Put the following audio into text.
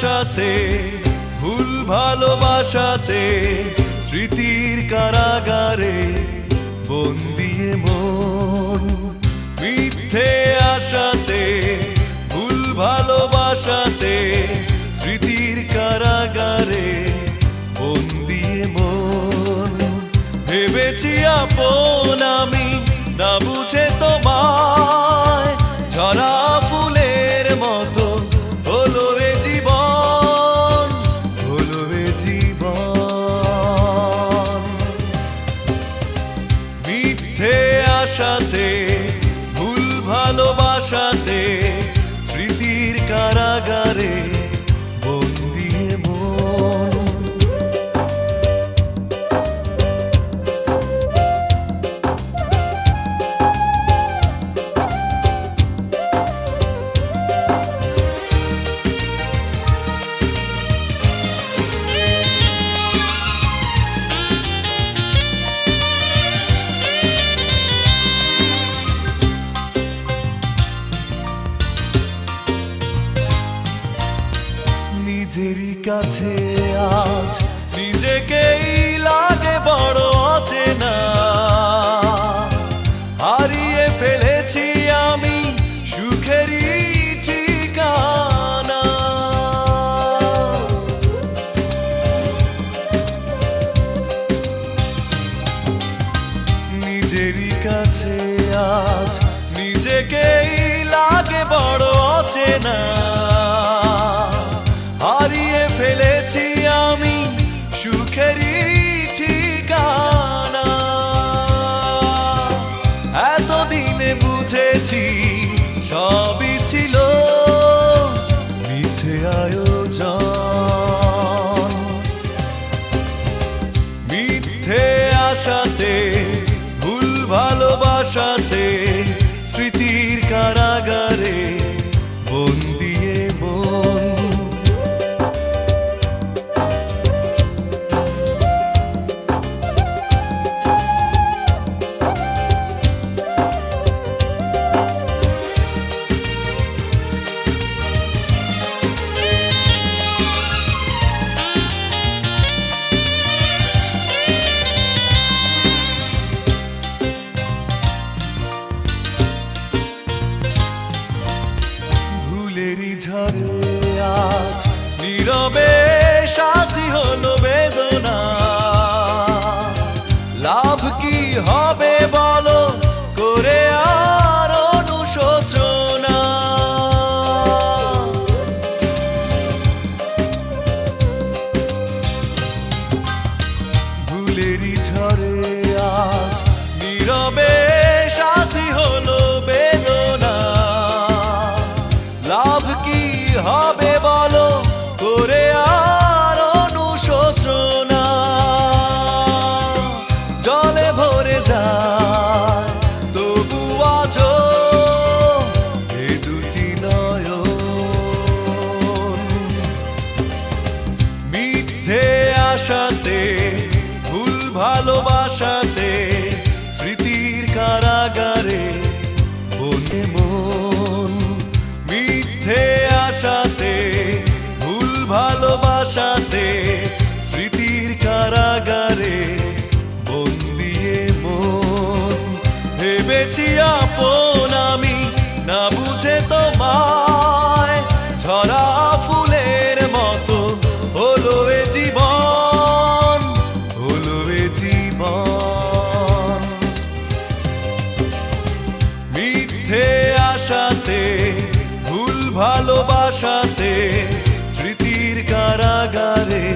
আশাতে ভুল ভালোবাসাতে স্মৃতির কারাগারে বন্দিয়ে মন। মিথ্যে আশাতে ভুল ভালোবাসাতে স্মৃতির কারাগারে বন্দিয়ে মন। ভেবেছি আপন আমি না বুঝে তোমায়, ঝরা ফুলের মতো হলো এ জীবন, হলো এ জীবন। মিথ্যে আশাতে ভুল ভালোবাসাতে স্মৃতির কারাগারে বন্দিয়ে মন। নিজেরই কাছে আজ নিজেকেই লাগে বড় অচেনা। হারিয়ে ফেলেছি আমি সুখেরই ঠিকানা। নিজেরই কাছে আজ নিজেকেই লাগে বড় অচেনা। হারিয়ে ফেলেছি আমি সুখেরই ঠিকানা। এতদিনে বুঝেছি সবই ছিল মিছে আয়োজন। মিথ্যে আশাতে ভুল ভালোবাসাতে স্মৃতির কারাগারে বন্দিয়ে মন। ফুলেরই ঝরে আজ নীরবে সাথী হলো বেদনা। লাভ কি হবে বলো করে আর অনুশোচনা। ফুলেরই ঝরে আজ নীরবে সাথী হলো বেদনা। লাভ কি হবে বলো করে আর অনুশোচনা। জলে ভরে যায় তবু আজও এ দুটি নয়ন। মিথ্যে আশাতে ভুল ভালোবাসাতে স্মৃতির কারাগারে বনে মন। মিথ্যে আশাতে ভুল ভালোবাসাতে স্মৃতির কারাগারে বন্দিয়ে মন। ভেবেছি আপন আমি না বুঝে তোমায়, ঝরা ফুলের মতো হলো এ জীবন, হলো এ জীবন। মিথ্যে আশাতে ভুল ভালোবাসাতে স্মৃতির কারাগারে